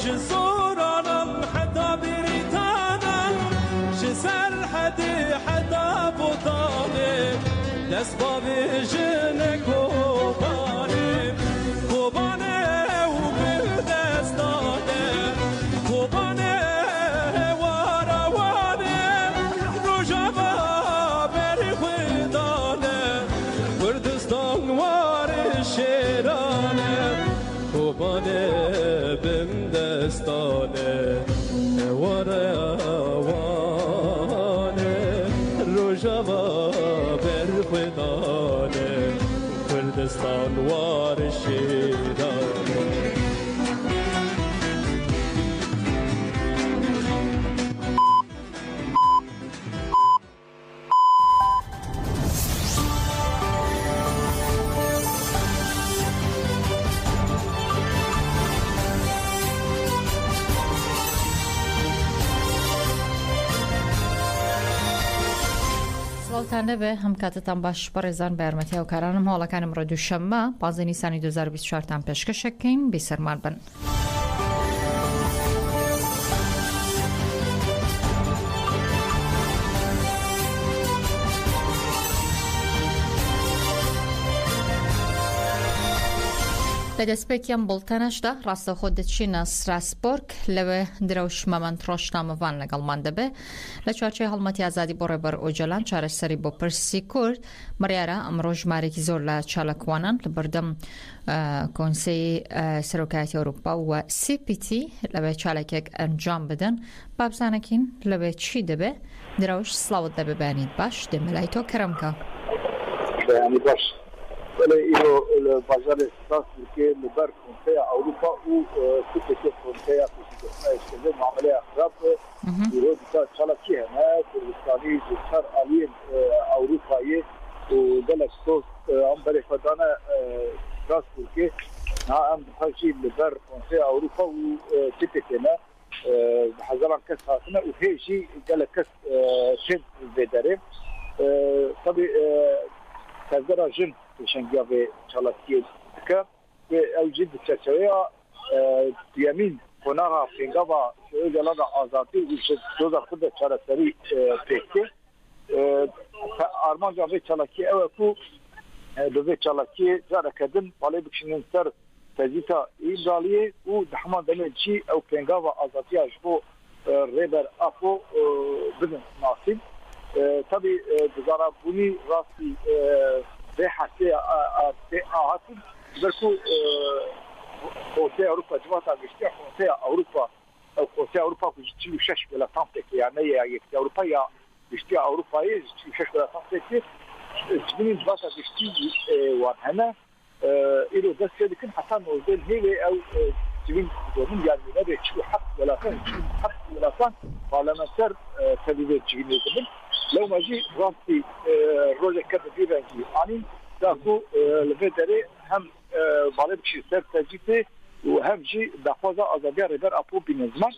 جزورانم حتی بریتانم جسر حدی حتی بوتانم دست با ویژن کوبانم کوبانه و بردستانم کوبانه واروانم روژاوا برخویدانم کردستان وار شیرانم کوبانه بمدستانه واروانم روژاوا برخویدانم کردستان وار شیرانه. تنده به همکاتتان باش برزان برمتی و کارانم حالا کنم را دوشنبه 15 نیسان 2024 تن پیشکش کن بیسرمال بن. لدسپیکیم بولتنش ده راست خودت چین سراسبورگ لوه دروش ممن تراشنامه وان لگل منده به لچارچه حلمتی ازادی باره بر اوجلان چاره سری با پرسی کرد مریاره امروج مارکی زور لچالکوانان لبردم کنسی سروکات اروپا و سی پی تی لوه چالکیک انجام بدن بابزانکین لوه چی ده به دروش سلاوت ده ببینید باش دملای تو کرمکا يعني باش ولا إنه البازار الأساس اللي لبر كونسيا أوروبا و كتير كونسيا كتير معاملة أخرى يرود كذا كي هنا كردستاني جسر عليه أوروبية ودلك صوت عم بري فدانا راس تركي نعم بحاجي لبر كونسيا أوروبا و كتير هنا بحزام كاس هاتنا وهيجي دلك كاس شد بدري طبي كذا جن شنجابي شالاتي كا اوجد تشويه يمين هناها فينغابا جلادا ازاتي وشدودا خد شالاتري بيكي ارمان جابي شالاتي اوكو دوبي شالاتي جارا كدن بالي بكشنن سر تزيتا ايجاليه ودحمان دمجي او فينغابا ازاتي اجبو ريبر افو بدن ناصب tabii dizara bunu rasti dehası ahasın belki Konsey Avrupa civata geçti Konsey Avrupa Konsey Avrupa kuşçu şaş böyle tam tek yani ya geçti Avrupa ya geçti Avrupa'yı şaş böyle tam tek bunun civata geçti var hena إلى ده سيدكن حتى نوزل هي أو جبين دونهم يعني ما بيشوا حق ولا كان حق ولا كان parlementer تدريب جبين يقبل لو ما جي راسي روجا كذا في بنجي يعني داكو الفدري هم بالب شيء سر تجيته وهم جي دخوزا أزادية ريبر أبو بنزمان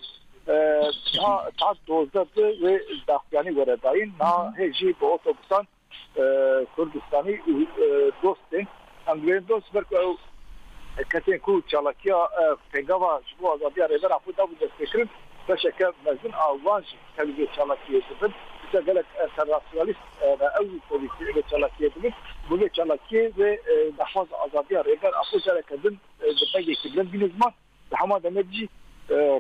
تعد دوزات يعني ورداين نا هجي بأوتوبسان كردستاني دوستين أمرين دوست بركو كتين كو تشالكيا فنجاوا جبوا أزادية ريبر أبو داود الفكرين فشكل مزن أوانج تلقي تشالكيا تبن تقولك انترناسيوناليست أول بوليسي تشالكيا تبن بقول تشالكيا ودخوز أزادية ريبر أبو جالك دن بتجي كبلن بنزمان لحماد نجي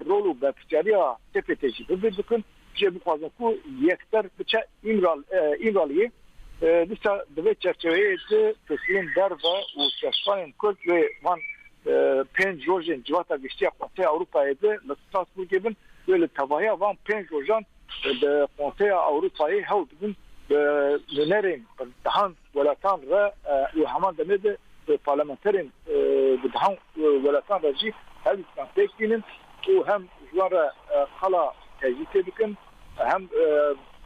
رولو بفتريا تفتشي ببدكن جي بخوازن كو يكتر بتش إمرالية لسه دوی چرچوبه تسلیم در و چشمان کرد و من پنج روزن جواتا گشتی قطعه اروپایی ده لستراسبورگ بن و لطباعی وان پنج روزن به قطعه اروپایی هاو بن به نرین دهان ولاتان را و همان دمیده به پارلمانترین دهان ولاتان راجی هلی تنفیق بینن و هم جوار خلا تجیته بکن هم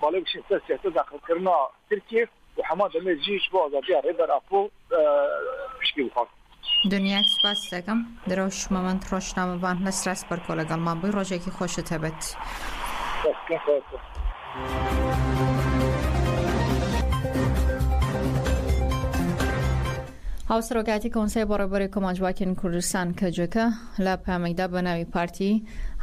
بالا بشین سیاست داخل کرنا ترکیه و همه دمه جیش با آزادی ريبر أبو بشكل خاص. دنیا سپاس دکم دروش ممن تراشنامه وان نسرس بر کولگال ما بی روزی که خوش تبت. هاوسڕۆکاتی کۆنسەی بەڕێوەبەری کۆمەڵجوواکین کوردستان کەجەکە لە پامێکدا بە ناوی پارتی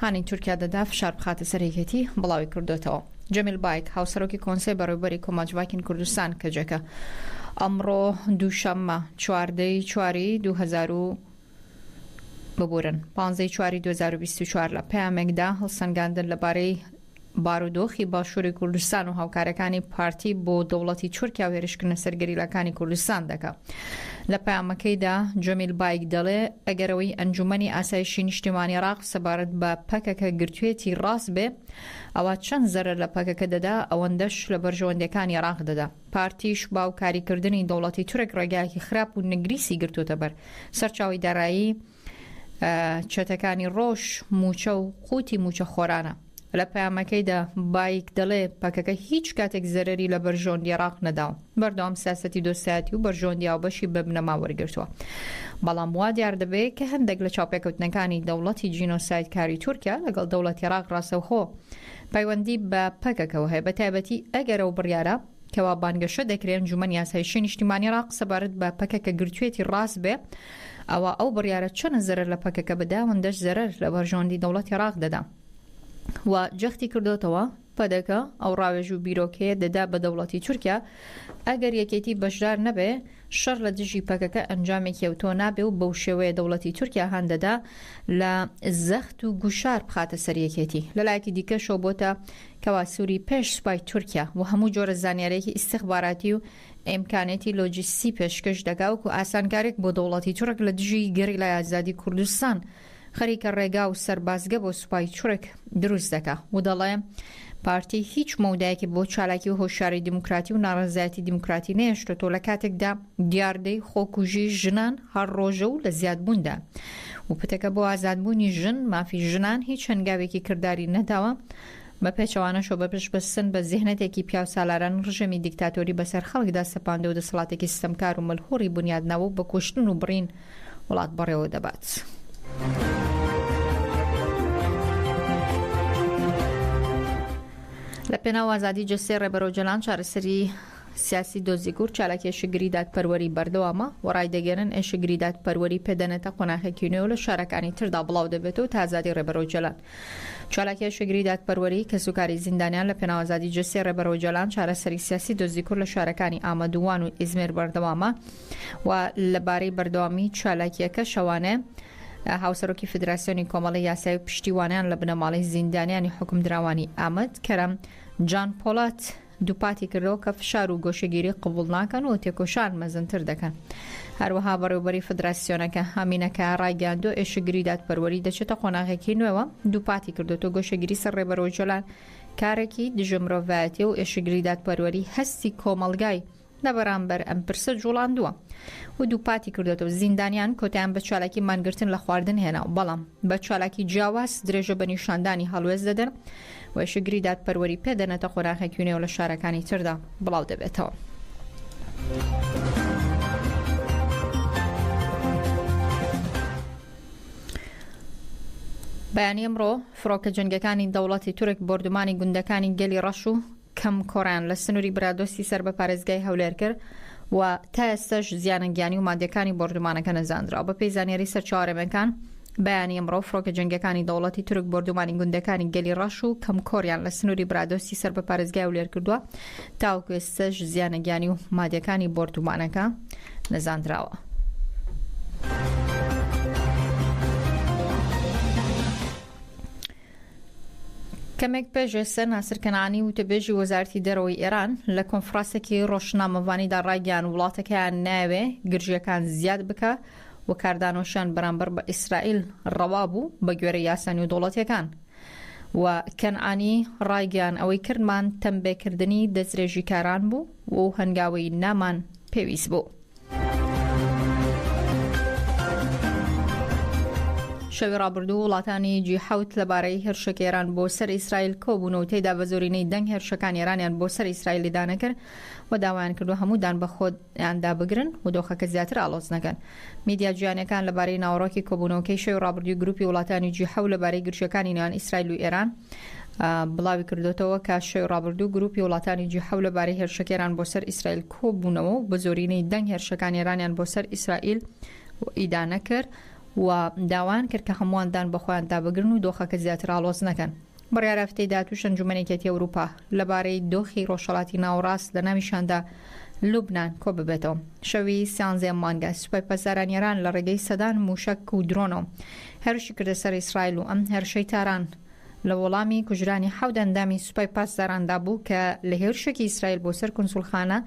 هانی تورکیا دەدا فشار بخاتە سەرەکێتی بڵاوی کردوتەوە. جەمیل بایک هاوسەرۆکی کۆنسەی بەڕێوەبەری کۆمەڵجوواکین کوردستان کەجەکە ئەمڕۆ دووشەممە 15/4/2024 لە پامێکدا هەڵسەنگاندن لەبارەی بارودۆخی باشووری کوردستان و هاوکارەکانی پارتی بۆ دەوڵەتی تورکیا و هێرشکردنە سەرگەریلەکانی کوردستان دەکا. لە پامەکەیدا جەمیل بایک دەڵێ ئەگەرەوەی ئەنجومەنی ئاسایشی نیشتیمانی عێراق سەبارەت بە پەکەکە گرتوێتی ڕاست بێ ئەوە چەند زەرەر لە پەکەکە دەدا ئەوەندەش لە بەرژەوەندەکانی عێراق دەدا. پارتیش باوکاریکردنی دەوڵەتی تورک ڕێگایەکی خراپ و نەگریسی گرتوتە بەر سەرچاوی دارایی چەتەکانی ڕۆژ موچە و قوتی موچە خۆرانە. لە پامەکەیدا بایک دەڵێ پەکەکە هیچ کاتێک زەرری لە بەرژۆندی عێراق نەداوە. بەردەوام سیاسەتی دۆستایەتی و بەرژۆندی هاوبەشی بە بنەما وەرگرتووە. بەڵام وا دیار دەبێت کە هەندێک لە چاوپێکەوتنەکانی دەوڵەتی جینۆسایدکاری تورکیا لەگەڵ دەوڵەتی عێراق ڕاستەوخۆ پەیوەندی بە پەکەکەوە هەیە، بەتایبەتی ئەگەرە و بڕیارە کەوا بانگەشە دەکرێن ئەنجومەنی ئاسایشی نیشتیمانی عێراق سەبارەت بە پەکەکە گرتوێتی ڕاست بێ ئەوە ئەو بڕیارە چەند زەرەر لە پەکەکە بدا وەندەش زەرەر لە بەرژۆندی دەوڵەتی عێراق دەدا. و جەختی کردوتەوە پەدەکە ئەو ڕاوێژ و بیرۆکەیە دەدا بە دەوڵەتی تورکیا ئەگەر یەکێتی بەشدار نەبێ شەڕ لە دژی پەکەکە ئەنجامێکی ئەوتۆ نابێ و بەو شێوەیە دەوڵەتی تورکیا هەندەدا لە زەخت و گوشار بخاتە سەر یەکێتی. لەلایەکی دیکەشەوە بۆتە کەوا سووری پێش سوپای تورکیا و هەموو جۆرە زانیارێکی ئیستیخباراتی و ئیمکانێتی لۆجیستی پێشکەش دەکا وکو ئاسانکارێک بۆ دەوڵەتی تورک لە دژی گەریلای ئازادی کوردستان خەریکە ڕێگا و سەربازگە بۆ سوپای تورک دروست دەکا و دەڵێ پارتی هیچ مەودایەکی بۆ چالاکی و هۆشاری دیموکراتی و ناڕەزایەتی دیموکراتی نێشتۆ لە کاتێکدا دیاردەی خۆکوژی ژنان هەر ڕۆژە و لە زیادبووندا و پتەکە بۆ ئازادبوونی ژن مافی ژنان هیچ هەنگاوێکی کردداری نەداوە بە پێچەوانەشەوە بە پشت بەستن بە زیهنەتێکی پیاو سالاران ڕژەمی دیکتاتۆری بەسەر خەڵکدا سەپاندە و دەسەڵاتێکی سیستەمکار و مەلهوڕی بنیادنەوە بە کوشتن و بڕین وڵات بەڕێوە دەبات. لە پێناو ئازادی جەستەی ڕێبەرۆجەلان چارەسەری سیاسی دۆزیگور چالاکی ئێشەگیری دادپەروەری بەردەوامە و ڕایدەگەرن ئێشەگیری دادپەروەری پێدەنێتە قۆناغێکینەوە لە شارەکانی تردا بڵاو دەبێتەوە تا ئازادی ڕێبەرۆجەلان. چالاکی ئێشەگیری دادپەروەری کە سوکاری زیندانیان لە پێناو ئازادی جەستەی ڕێبەرۆجەلان چارەسەری سیاسی دۆزیگور لە شارەکانی ئامەدووان و ئیزمێر بەردەوامە و لەبارەی بەردەوامی چالاکیەکە شەوانێ هاوسەرۆکی فدراسیۆنی کۆمەڵی یاسایی و پشتیوانیان لە بنەماڵی زیندانیانی حکومدراوانی ئامەد کەرەم جان پۆلات دووپاتی کردەوە کە فشار و گۆشەگیری قبول ناکەن و تێکۆشان مەزنتر دەکەن. هەروەها بەڕێوەبەری فدراسیۆنەکە هەمینەکە ڕایگەاندۆ ئێشەگیری دادپەروەری دەچێتە قۆناغێکی نوێوە دووپاتی کردوتە گۆشەگیری سەر ڕێبەرۆجەلان کارێکی دژە مرۆڤایەتی و ئێشەگیری دادپەروەری هەستی کۆمەڵگای لە بەرامبەر ئەم پرسە جوڵاندووە و دووپاتی کردێتەوە زیندانیان کۆتیان بە چالاکی مانگرتن لە خواردن هێنا و بەڵام بە چالاکی جیاواز درێژە بە نیشاندانی هەڵوێز دەدەن و ئێشەگیری دادپەروەری پێدەنێتە قۆناغێکی نوێ لە شارەکانی تردا بڵاو دەبێتەوە. بەیانی ئەمڕۆ فڕۆکە جەنگەکانی دەوڵەتی تورک بردومانی گوندەکانی گەلی ڕەش و کەم کۆڕیان لە سنووری برادۆستی سەر بە پارێزگای هەولێر کرد و تا ئێستاش زیانەنگیانی و مادیەکانی بردومانەکە نەزانراوە. بە پێی زانیاری سەرچاوەڕێمەکان بەیانی ئەمڕۆ فڕۆکە جەنگەکانی دەوڵەتی تورک بردومانی گوندەکانی گەلی ڕەش و کەم کۆڕیان لە سنووری برادۆستی سەر بە پارێزگای هەولێر کردووە تاوەکو ئێستاش زیانەنگیانی و مادیەکانی بردومانەکە نەزانراوە. کەمێک پێشێسە ناسر کەنعانی وتەبێژی وەزارەتی دەرەوەی ئێران لە کۆنفرانسێکی ڕۆژنامەوانیدا ڕایگەیاند وڵاتەکەیان ناوێ گرژیەکان زیاد بکە و کاردانۆشیان بەرامبەر بە ئیسرائیل ڕەوا بوو بە گوێرەی یاسانی و دەوڵەتیەکان و کەنعانی ڕایگەیاند ئەوەی کردمان تەمبێکردنی دەستدرێژی کاران بوو و هەنگاوی نامان پێویست بوو. شەوی ڕابردوو وڵاتانی G7 لەبارەی هێرشەکە ئێران بۆ سەر ئیسرائیل کۆبوون و تێیدا بە زۆرینەی دەنگ هێرشەکان ئێرانیان بۆ سەر ئیسرائیلی دانەکرد و داوایان کردو هەموودان بە خۆیاندا بگرن و دۆخەکە زیاتر ئاڵۆز نەکەن. میدیا جیهانیەکان لەبارەی ناوەڕۆکی کۆبوونەوەکەی شەوی ڕابردووی گروپی وڵاتانی G7 لەبارەی گرژیەکانی نێوان ئیسرائیل و ئێران بڵاوی کردوتەوە کە شەوی ڕابردوو گروپی وڵاتانی جیحەو لەبارەی هێرشەکێران بۆ سەر ئیسرائیل کۆبوونەوە و بە زۆرینەی دەنگ هێرشەکان ئێرانیان بۆ سەر ئیسرائیل ئیدانە کرد و داوان کرد کە هەمواندان بەخۆیان دابگرن و دۆخەکە زیاتر ئاڵۆز نەکەن. بڕیارە هەفتەی داهاتوو ئەنجومەنێکی ئەوروپا لەبارەی دۆخی ڕۆژهەڵاتی ناوەڕاست لە ناویشاندا لوبنان کۆ ببێتەوە. شەوی 13 مانگە سوپای پەسداران ئێران لە ڕێگەی سەدان موشک و درۆنەوە هێرشی کردە سەر ئیسرائیل و ئەم هێرشەی تاران لە وەڵامی کوژرانی 7 ئەندامی سوپای پاسداراندا بوو کە لە هێرشێکی ئیسرائیل بۆ سەر کونسوڵخانە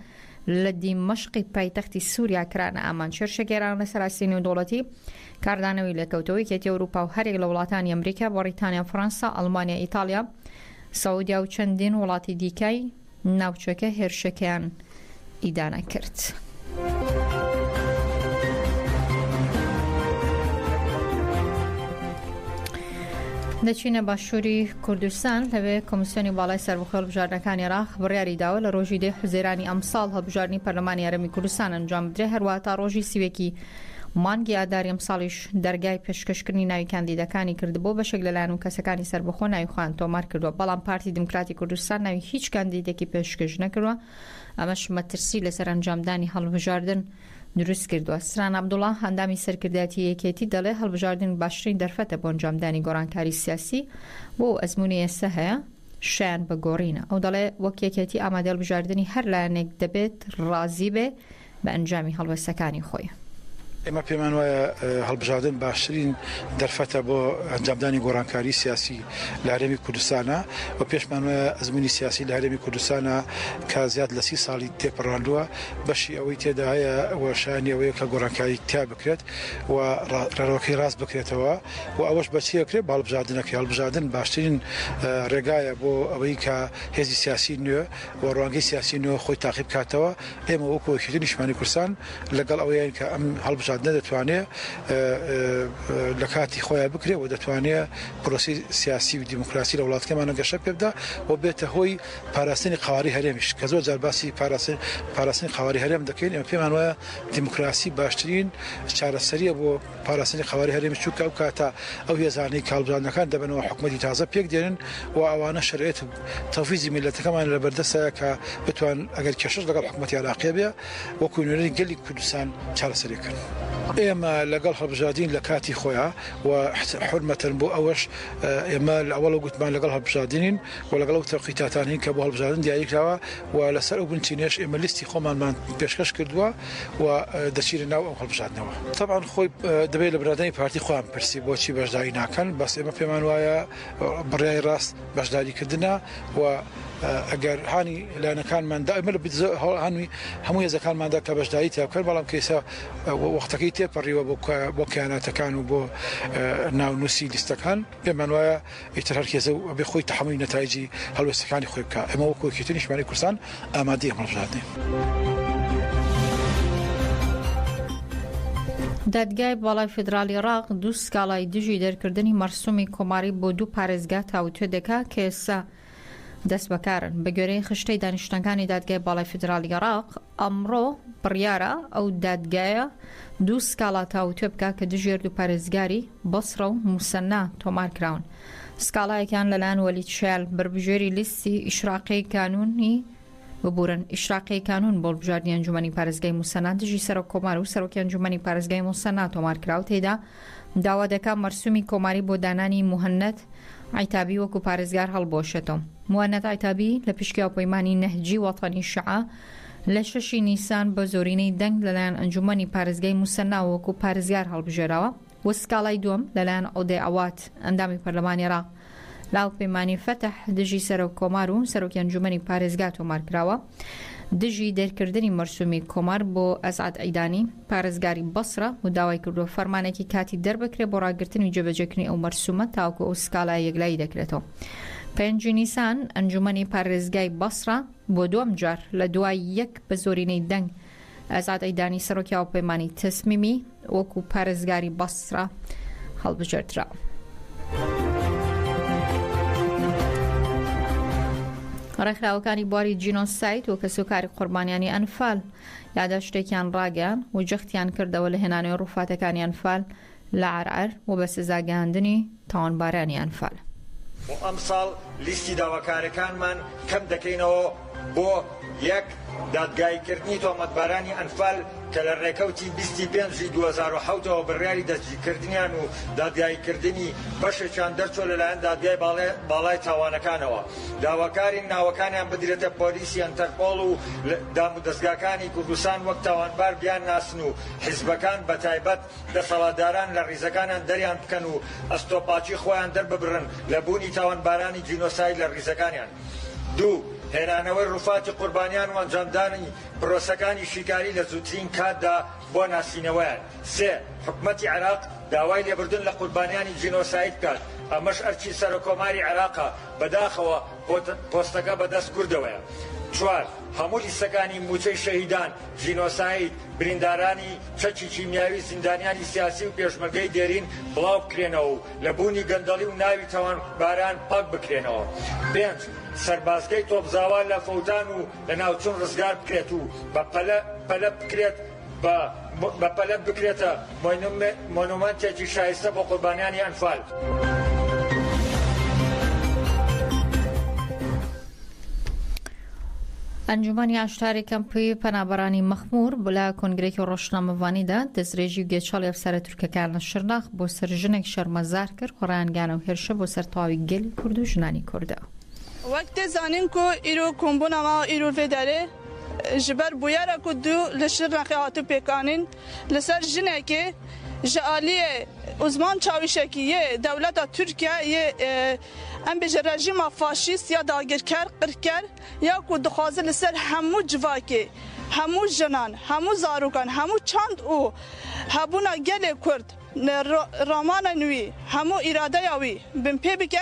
لە دیمەشقی پایتەختی سووریا کرانە ئامان. هێرشێکێران لەسەر ئاستی نێودوڵەتی کاردانەوەی لەکەوتەوەی کێتی ئەوروپا و هەرێک لە وڵاتانی ئەمریکا، بەریتانیا، فەڕەنسا، ئەڵمانیا، ئیتالیا، سەعودیا و چەندین وڵاتی دیکەی ناوچەکە هێرشەکەیان ئیدانە کرد. دەچینە باشووری کوردستان لەوێ کۆمیسیۆنی باڵای سەربەخۆ هەڵبژاردنەکانی عێراق بڕیاری داوە لە ڕۆژی 10 حوزەیرانی ئەمساڵ هەڵبژاردننی پەرلەمانی یارمەتی کوردستان ئەنجام بدرێت، هەروەها تا ڕۆژی سیوێکی مانگی ئاداری ئەمساڵیش دەرگای پێشکەشکردنی ناوی کاندیدەکانی کردبوو بەشێک لەلایەن و کەسەکانی سەربەخۆ ناوی خۆیان تۆمار کردووە، بەڵام پارتی دموکراتی کوردستان ناوی هیچ کاندیدێکی پێشکەش نەکردووە. ئەمەش مەترسی لەسەر ئەنجامدانی هەڵبژاردن دروست کردووە. سران عەبدوڵڵا هەندامی سەرکردایەتی یەکێتی دەڵێ هەڵبژاردن باشترین دەرفەتە بۆ ئەنجامدانی گۆڕانکاری سیاسی بۆ ئەزمموی ئێستا هەیە شیان بەگۆڕینە. ئەو دەڵێ وەک یەکێتی ئامادە هەڵبژاردننی هەر لایەنێک دەبێت ڕازی بێ بە ئەنجامی هەڵوەستەکانی خۆی. ئێمە پێمان وایە هەڵبژاردن باشترین دەرفەتە بۆ ئەنجامدانی گۆڕانکاری سیاسی لە هەرێمی کوردستانە و پێشمان وایە ئەزمموی سیاسی لە هەرێمی کوردستانە کە زیاد لە 30 ساڵی تێپەڕاندووە بەشی ئەوەی تێدا هەیە وەشانی ئەوەیە کە گۆڕانکاری تا بکرێت و ڕێڕەوەکەی ڕاست بکرێتەوە و ئەوەش بەچیەکرێت بە هەڵبژاردنەکە. هەڵبژاردن باشترین ڕێگایە بۆ ئەوەی کە هێزی سیاسی نوێ و ڕوانگەی سیاسی نوێ خۆی تاقیب کاتەوە. ئێمە وەکو یەکێتی نیشتمانی کوردستان لەگەڵ ئەوەیان کە ئەم هەڵبژاردن دەتوانێت لە کاتی خۆیان بکرێت و دەتوانێت پرۆسی سیاسی و دیموکراسی لە وڵاتەکەمانە گەشە پێ بدا و بێتە هۆی پاراستنی قاواری هەرێمیش کە زۆر جار باسی پاراستنی قاواری هەرێم دەکەین. ئێمە پێمان وایە دیموکراسی باشترین چارەسەریە بۆ پاراستنی قاواری هەرێمی چووکە ئەو کاتە ئەو هێزانەی کاڵبژاردنەکان دەبنەوە حکومەتی تازە پێک دێنن و ئەوانە شەرعێت و تەوفیزی میلەتەکەمان لە بەردەستەیە کە بتوان ئەگەر کێشەش لەگەڵ حکومەتی عێراقیە بێ وەکو نوێنەری گەلی کوردستان چارەسەریکردن. ئێمە لەگەڵ هەڵبژاردین لە کاتی خۆیان و حرمەتەن بۆ ئەوەش ئێمە لە ئەوڵە گوتمان لەگەڵ هەڵبژاردنین و لەگەڵ ئەو تەقیتاتانین کە بۆ هەڵبژاردن دیاریکراوە و لەسەر ئەو بنچینێش ئێمە لیستی خۆمانمان پێشکەش کردووە و دەچینە ناو ئەو هەڵبژاردنەوە. طبعاً خۆی دەبێت لە برادانی پارتی خۆیان پرسی بۆچی بەشداری ناکەن، بەس ئێمە پێمان وایە بڕیای ڕاست بەشداریکردنە و ئەگەر هانی لایەنەکانماندا ئەمە لە هەنووی هەموو هێزەکانماندا کە بەشداری تیابکەن، بەڵام کەیسا وەختەکەی تێپەڕیوە بۆ کیاناتەکان و بۆ ناونووسی لیستەکان پێمان وایە ئیتر هەر کێزە بێ خۆی تەحملی نەتایجی هەڵوێستەکانی خۆی بکە. ئێمە وەکو یەکێتی نیشتمانی کوردستان ئامادەی هەڵبژاردنین. دادگای باڵای فیدرالی عێراق دوو سکاڵای دژی دەرکردنی مەرسومی کۆماری بۆ دوو پارێزگا تاوتوێ دەکا کە ئێستا دەست بەکارن. بە گوێرەی خشتەی دانیشتەکانی دادگای باڵای فیدرالی عێراق ئەمڕۆ بڕیارە ئەو دادگایە دوو سکاڵا تاوتوێ بکە کە دژێر دوو پارێزگاری بەسڕە و موسەنا تۆمار کراون. سکاڵایەکان لەلایەن وەلید شایل بربژێری لیستی ئیشراقی کانونی ببورن. ئیشراقی کانون بۆ بژاردننی ئەنجومەنی پارێزگای موسەنا دژی سەرۆک کۆمار و سەرۆکی ئەنجومەنی پارێزگای موسەنا تۆمار کراو. تێدا داوا دەکا مەرسومی کۆماری بۆ دانانی موهەنەت عیتابی وەکو پارێزگار هەڵبۆشێتەوە. موهەنەت عیتابی لە پشتگیاو پەیمانی نەهجی وەتەنی شیعە لە 6 نیسان بە زۆرینەی دەنگ لەلایەن ئەنجومەنی پارێزگای موسەنا وەکو پارێزگار هەڵبژێراوە و سکاڵای دووەم لەلایەن ئۆدێ ئەوات ئەندامی پەرلەمانی عێراق لاو پەیمانی فەتح دژی سەرۆک کۆمار و سەرۆکی ئەنجومەنی پارێزگا تۆمار کراوە. دژی دەرکردنی مەرسومی کۆمار بۆ ئەسعەد عەیدانی پارێزگاری بەسڕە و داوای کردووە فەرمانێکی کاتی دەربکرێت بۆ ڕاگرتنی جێبەجێکردنی ئەو مەرسومە تاوکو ئەو سکالای یەکلایی دەکرێتەوە. 5 نیسان ئەنجومەنی پارێزگای بەسڕە بۆ دووەم جار لە دوای یەک بە زۆرینەی دەنگ ئەسعەد عەیدانی سەرۆکی هاوپەیمانی تەسمیمی وەکو پارێزگاری بەسڕە هەڵبژێردرا. ڕێکخراوەکانی بواری جینۆسایت و کەسوکاری قوربانیانی ئەنفال یادداشتێکیان ڕاگەیان و جەختیان کردەوە لە هێنانەوەی ڕووفاتەکانی ئەنفال لە عەرعەر و بە سزاگەاندنی تاوانبارانی ئەنفال. و ئەمساڵ لیستی داواکارەکانمان کەم دەکەینەوە بۆ یەک دادگایکردنی تۆمەتبارانی ئەنفال کە لە ڕێکەوتی 25 2007ەوە بڕیاری دەستگیرکردنیان و دادگایکردنی بەشێکیان دەرچۆ لەلایەن دادگای باڵای تاوانەکانەوە داواکاری ناوەکانیان بدرێتە پۆلیسی ئەنتەرپۆڵ و دام و دەستگاکانی کوردستان وەک تاوانبار بیان ناسن و حیزبەکان بەتایبەت دەسەڵاتداران لە ڕیزەکانیان دەریان بکەن و ئەستۆپاچی خۆیان دەرببڕن لە بوونی تاوانبارانی جینۆساید لە ڕیزەکانیان. دوو هێرانەوەی ڕووفاتی قوربانیان و ئەنجامدانی پرۆسەکانی شیکاری لە زووترین کاتدا بۆ ناسینەوەیان. سێ حکومەتی عێراق داوای لێبردن لە قوربانیانی جینۆساید بکات ئەمەش ئەرچی سەرۆکۆماری عێراقە بەداخەوە پۆستەکە بەدەست کوردەوەیە. چوار هەموو لیستەکانی موچەی شەهیدان جینۆساید بریندارانی چەکی کیمیاوی زیندانیانی سیاسی و پێشمەرگەی دێرین بڵاو بکرێنەوە و لە بوونی گەندەڵی و ناوی تاوانباران پاک بکرێنەوە. پێنج سەربازگەی تۆپزاوا لە فەوتان و لە ناوچوون ڕزگار بکرێت و بە پەلە بکرێتە مۆنومەنتێکی شایستە بۆ قوربانیانی ئەنفال. ئەنجومەنی ئاشتاری کەمپی پەنابەرانی مەخموور بۆلا کۆنگرێکی ڕۆژنامەوانیدا دەستدرێژی و گێچەڵی ئەفسەرە تورکەکان لە شرناخ بۆ سەر ژنێک شەرمەزار کرد خۆڕایانگانە و هێرشە بۆ سەر تەواوی گەلی کورد و ژنانی کوردە. وەک دەزانین کو ئیرۆ کۆمبوونەما ئیرۆ vêderê ji ber bûyera ku du li şirnexê hatû pêkanîn li ser jinekê ji aliyê uzman çavîşekî yê dewleta Tirkiye yê em bêje rejîma faşîst ya dagirker qirker ya ku dixwaze li ser hemû civakê hemû jinan hemû zarokan hemû çand û hebûna gelê Kurd ramana nûî hemû îradeya wî bin pê bike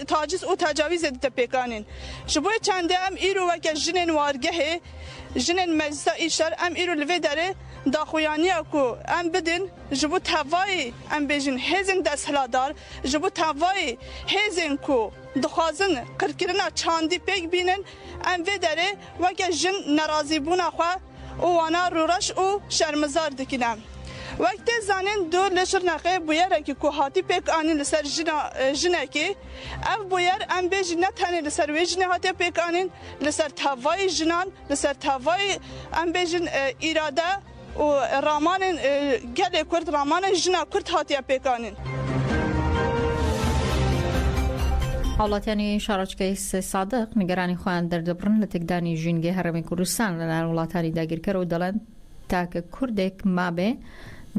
taciz û tecavîzê dite pêkanîn. Ji bo çendê em îro weke jinên wargehê jinên meclisa îşer em îro li vê derê daxuyaniya ku em bidin ji bo tevayê em bêjin hêzên desthiladar ji bo tevayê hêzên ku dixwazin qirkirina çandî pêk bînin em vê derê weke jin nerazîbûna xwe û wana rûreş û şermizar dikin em. Wek tê zanîn du li Şirnexê bûyerekî ku hatî pêkanîn li ser jinekê ev bûyer em bêjî ne tenê li ser wê jinê hatiye pêkanîn li ser tevayê jinan li ser tevayê em bêjin îrade û ramanên gelê Kurd ramanên jina Kurd hatiye pêkanîn. هاوڵاتیانی شارۆچکەی سێ سادق نیگەرانی خۆیان دەردەبڕن لە تێکدانی ژینگەی هەرێمی کوردستان لەلایەن وڵاتانی داگیرکەرەوە دەڵێن تاکە کوردێک مابێ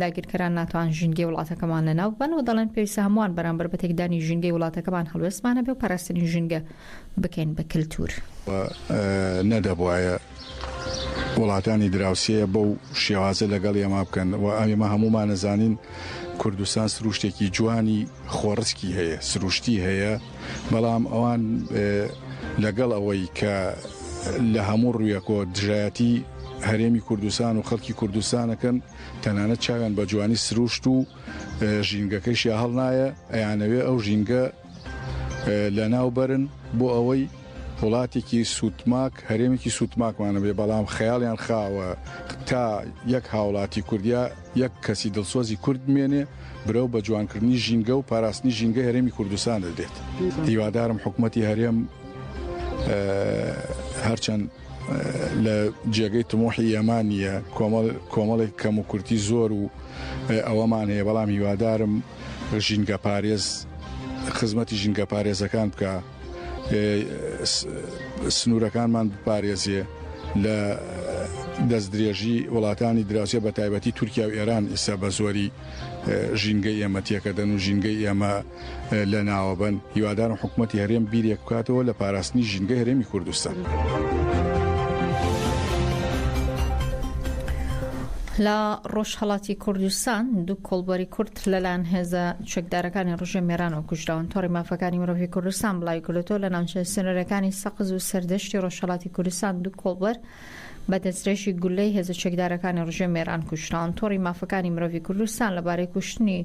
داگیرکەران ناتوان ژینگەی وڵاتەکەمان لەناو بن و دەڵێن پێویستە هەمووان بەرامبەر بە تێکدانی ژینگەی وڵاتەکەمان هەڵوێستمانە بێ و پاراستنی ژینگە بکەین بە کللتور. نەدەبواە وڵاتانی دراوسەیە بەو شێوازە لەگەڵ ئێمە بکەن و ئەمە هەمومان نەزانین کوردستان سروشتێکی جوانی خۆڕسکی هەیە سروشتی هەیە بەڵام ئەوان لەگەڵ ئەوەی کە لە هەموو ڕوویەکۆ دژایەتی هەرێمی کوردستان و خەڵکی کوردستانەکەن تەنانەت چاویان بە جوانی سروشت و ژینگەکەیشی هەڵ نایە ئەیانەوێ ئەو ژینگە لە ناوبەرن بۆ ئەوەی وڵاتێکی سوتماک هەرێمێکی سوتماکمانە بێ بەڵام خەیاڵیان خاوە تا یەک هاوڵاتی کوردیا یەک کەسی دڵسۆزی کورد مێنێ برەو بە جوانکردنی ژینگە و پاراستنی ژینگە هەرێمی کوردستان دەدێت. هیوادارم حکوومەتی هەرێم هەرچەند لە جێگەی تمۆحی ئێمانیە کۆمەڵێک کەم و کورتی زۆر و ئەوەمان هەیە بەڵام هیوادارم ژینگە پارێز خزمەتی ژینگە پارێزەکان بکە سنوورەکانمان بپارێزیێ لە دەستدرێژی وڵاتانی دراوسێ بە تایبەتی تورکیا و ئێران ئێستا بە زۆری ژینگەی ئێمە تێکەدەن و ژینگەی ئێمە لە ناوەبن هیوادارم حکوومەتی هەرێم بیرێک بکاتەوە لە پاراستنی ژینگەی هەرێمی کوردستان. لە ڕۆژهەڵاتی کوردستان دوو کۆڵبەری کورد لەلایەن هێزە چەکدارەکانی ڕژێ مێرانەوە کوژراون تۆڕی مافەکانی مرۆڤی کوردستان بڵاوی کردوتەوە لە ناوچە سنوورەکانی سەقز و سەردەشتی ڕۆژهەڵاتی کوردستان دوو کۆڵبەر بە دەستدرێژی گولەی هێزە چەکدارەکانی ڕژێ مێران کوژراون تۆڕی مافەکانی مرۆڤی کوردستان لەبارەی کوشتنی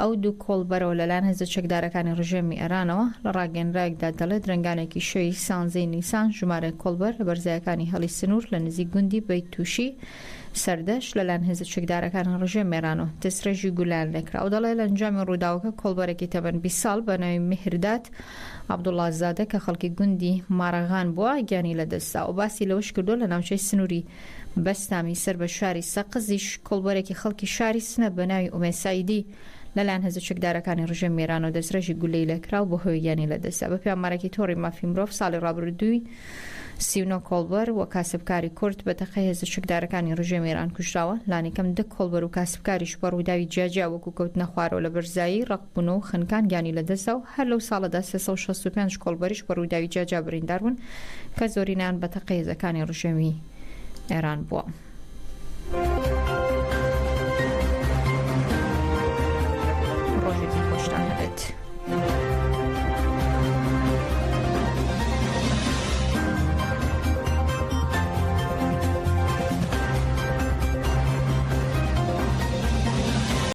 ئەو دوو کۆڵبەرەوە لەلایەن هێزە چەکدارەکانی ڕژێمی ئێرانەوە لە ڕاگەنرایەکدا دەڵێت درنگانێکی شەوی سانزەی نیسان ژمارە کۆڵبەر لە بەرزایەکانی هەڵی سنوور لە نزیک گوندی بەیت تووشی سەردەش لەلایەن هێزە چەکدارەکانی ڕژێمی ئێرانەوە دەستڕێژی گولیان لێکرا و دەڵێت لە ئەنجامی ڕووداوەکە کۆڵبەرێکی تەمەن 20 ساڵ بە ناوی میهردات عەبدوڵڵا زادە کە خەڵکی گوندی مارەغان بووە گیانی لەدەستا و باسی لەوەش کردو لە ناوچەی سنووری بەستامی سەر بە شاری سەقزیش کۆڵبەرێکی خەڵکی شاری سنە بە ناوی ئومێسایدی لەلایەن هێزە چەکدارەکانی ڕژێمی ئێرانەوە دەستڕێژی گولەی لێکرا و بۆ هۆی گیانی لەدەستا بە پێامارێکی تۆڕی مافی مرۆڤ ساڵی ڕابردووی 39 کۆڵبەر و کاسبکاری کورد بە تەقەی هێزە چەکدارەکانی ڕژێمی ئێران کوژراوە لانیکەم 10 کۆڵبەر و کاسبکاریش بە ڕووداوی جیاجیا وەکو کەوتنە خوارەوە لە بەرزایی ڕقبوونەوە و خنکان گیانی لەدەستا و هەر لەو ساڵەدا 365 کۆڵبەریش بە ڕووداوی جیاجیا بریندار بوون کە زۆرینان بە تەقەی هێزەکانی ڕژێمی ئێران بووە.